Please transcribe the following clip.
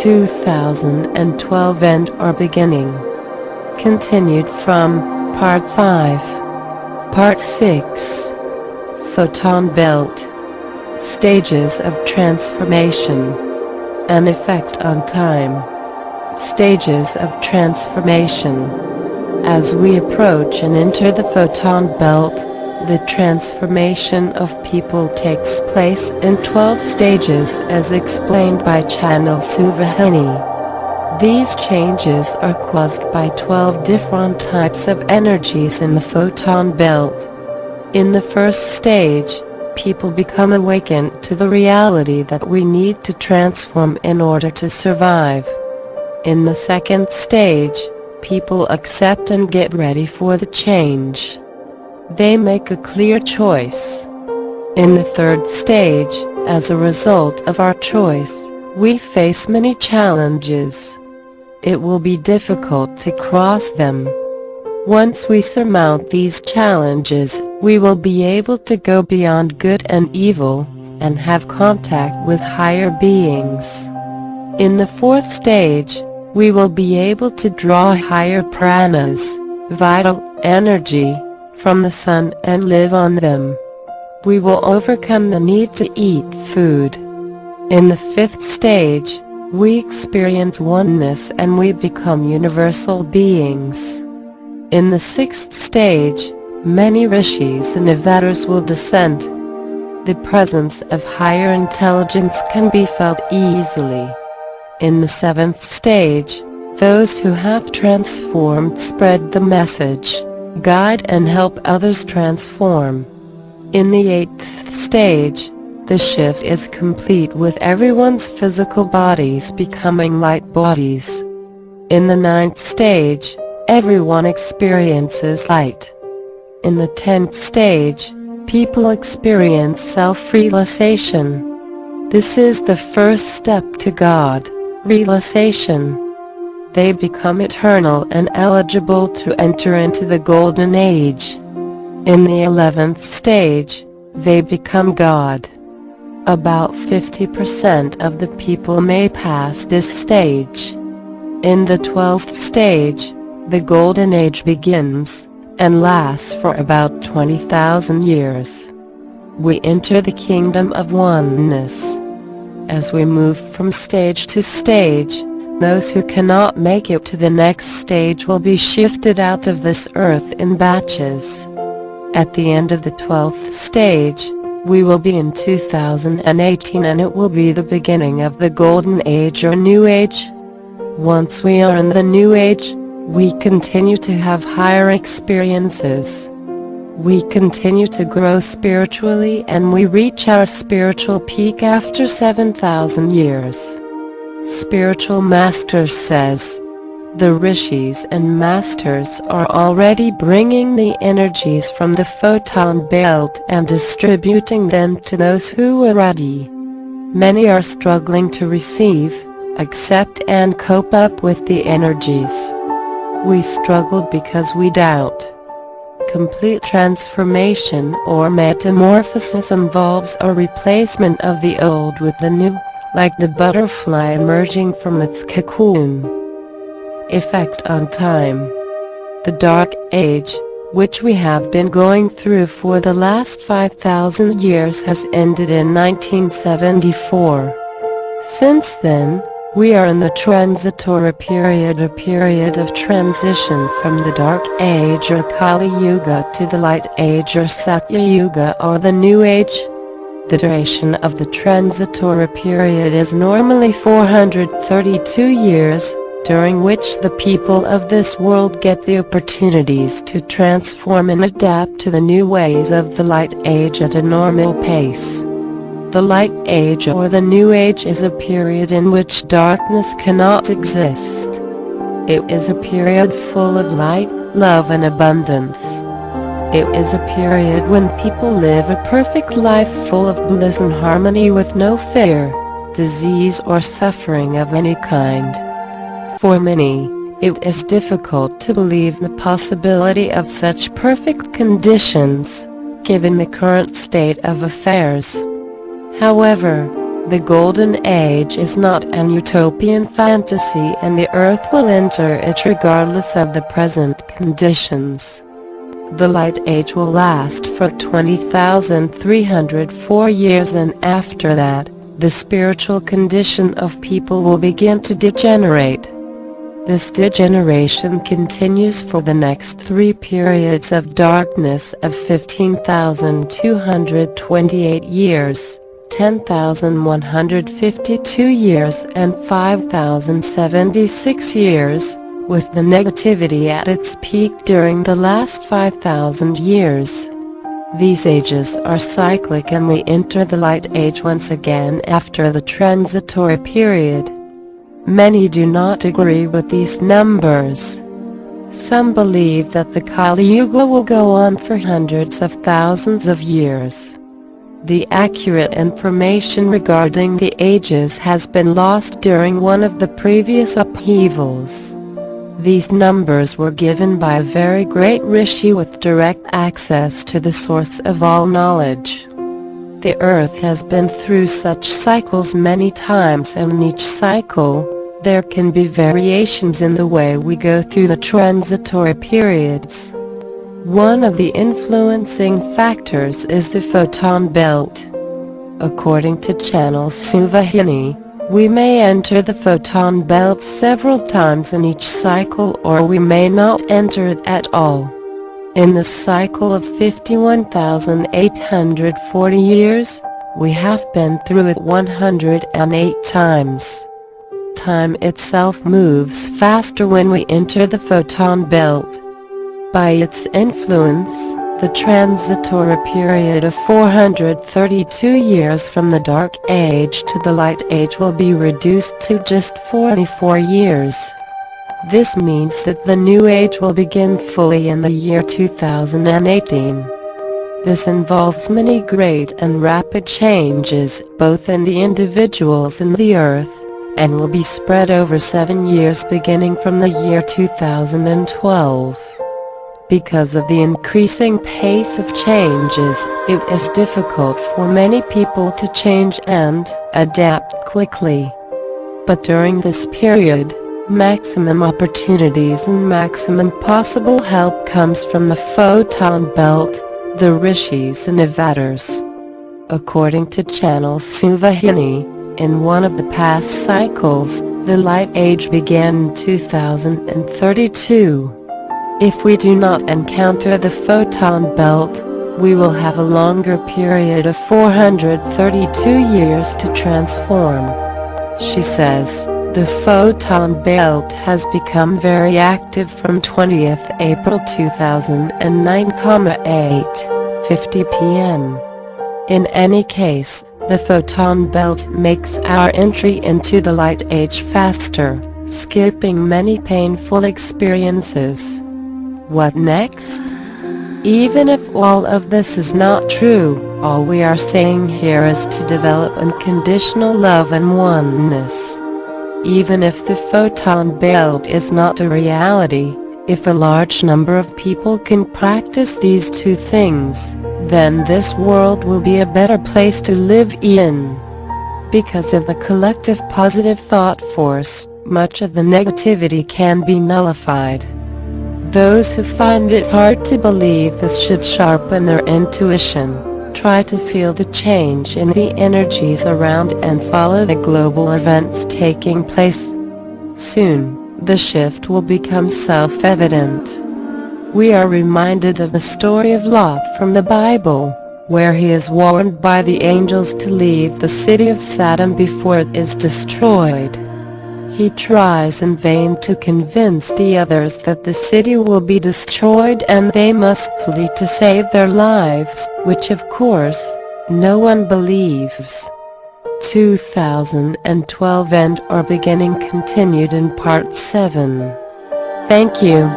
2012 and are beginning. Continued from Part 5. Part 6. Photon Belt. Stages of transformation. An effect on time. Stages of transformation. As we approach and enter the photon belt, the transformation of people takes place in 12 stages as explained by Channel Suvahini. These changes are caused by 12 different types of energies in the photon belt. In the first stage, people become awakened to the reality that we need to transform in order to survive. In the second stage, people accept and get ready for the change. They make a clear choice. In the third stage, as a result of our choice, we face many challenges. It will be difficult to cross them. Once we surmount these challenges, we will be able to go beyond good and evil, and have contact with higher beings. In the fourth stage, we will be able to draw higher pranas, vital energy, from the sun and live on them. We will overcome the need to eat food. In the fifth stage, we experience oneness and we become universal beings. In the sixth stage, many rishis and avatars will descend. The presence of higher intelligence can be felt easily. In the seventh stage, those who have transformed spread the message, guide and help others transform. In the eighth stage, the shift is complete with everyone's physical bodies becoming light bodies. In the ninth stage, everyone experiences light. In the 10th stage, people experience self-realization. This is the first step to God, realization. They become eternal and eligible to enter into the golden age. In the 11th stage, they become God. About 50% of the people may pass this stage. In the 12th stage, the golden age begins, and lasts for about 20,000 years. We enter the kingdom of oneness. As we move from stage to stage, those who cannot make it to the next stage will be shifted out of this earth in batches. At the end of the 12th stage, we will be in 2018 and it will be the beginning of the golden age or new age. Once we are in the new age, we continue to have higher experiences. We continue to grow spiritually and we reach our spiritual peak after 7,000 years. Spiritual Master says, the rishis and masters are already bringing the energies from the photon belt and distributing them to those who are ready. Many are struggling to receive, accept and cope up with the energies. We struggle because we doubt. Complete transformation or metamorphosis involves a replacement of the old with the new, like the butterfly emerging from its cocoon. Effect on time. The Dark Age, which we have been going through for the last 5,000 years, has ended in 1974. Since then, we are in the transitory period, a period of transition from the Dark Age or Kali Yuga to the Light Age or Satya Yuga or the New Age. The duration of the transitory period is normally 432 years, during which the people of this world get the opportunities to transform and adapt to the new ways of the Light Age at a normal pace. The Light Age or the New Age is a period in which darkness cannot exist. It is a period full of light, love and abundance. It is a period when people live a perfect life full of bliss and harmony with no fear, disease or suffering of any kind. For many, it is difficult to believe the possibility of such perfect conditions, given the current state of affairs. However, The Golden Age is not an utopian fantasy, and the Earth will enter it regardless of the present conditions. The Light Age will last for 20,304 years, and after that, the spiritual condition of people will begin to degenerate. This degeneration continues for the next 3 periods of darkness of 15,228 years, 10,152 years and 5,076 years, with the negativity at its peak during the last 5,000 years. These ages are cyclic, and we enter the Light Age once again after the transitory period. Many do not agree with these numbers. Some believe that the Kali Yuga will go on for hundreds of thousands of years. The accurate information regarding the ages has been lost during one of the previous upheavals. These numbers were given by a very great rishi with direct access to the source of all knowledge. The Earth has been through such cycles many times, and in each cycle, there can be variations in the way we go through the transitory periods. One of the influencing factors is the photon belt. According to channel Suvahini, we may enter the photon belt several times in each cycle, or we may not enter it at all. In the cycle of 51,840 years, we have been through it 108 times. Time itself moves faster when we enter the photon belt. By its influence, the transitory period of 432 years from the Dark Age to the Light Age will be reduced to just 44 years. This means that the New Age will begin fully in the year 2018. This involves many great and rapid changes, both in the individuals and the Earth, and will be spread over 7 years beginning from the year 2012. Because of the increasing pace of changes, it is difficult for many people to change and adapt quickly. But during this period, maximum opportunities and maximum possible help comes from the photon belt, the rishis and avatars. According to channel Suvahini, in one of the past cycles, the Light Age began in 2032. If we do not encounter the photon belt, we will have a longer period of 432 years to transform. She says, the photon belt has become very active from 20th April 2009, 8:50 p.m. In any case, the photon belt makes our entry into the Light Age faster, skipping many painful experiences. What next? Even if all of this is not true, all we are saying here is to develop unconditional love and oneness. Even if the photon belt is not a reality, if a large number of people can practice these two things, then this world will be a better place to live in. Because of the collective positive thought force, much of the negativity can be nullified. Those who find it hard to believe this should sharpen their intuition, try to feel the change in the energies around and follow the global events taking place. Soon, the shift will become self-evident. We are reminded of the story of Lot from the Bible, where he is warned by the angels to leave the city of Sodom before it is destroyed. He tries in vain to convince the others that the city will be destroyed and they must flee to save their lives, which of course, no one believes. 2012 End or Beginning continued in Part 7. Thank you.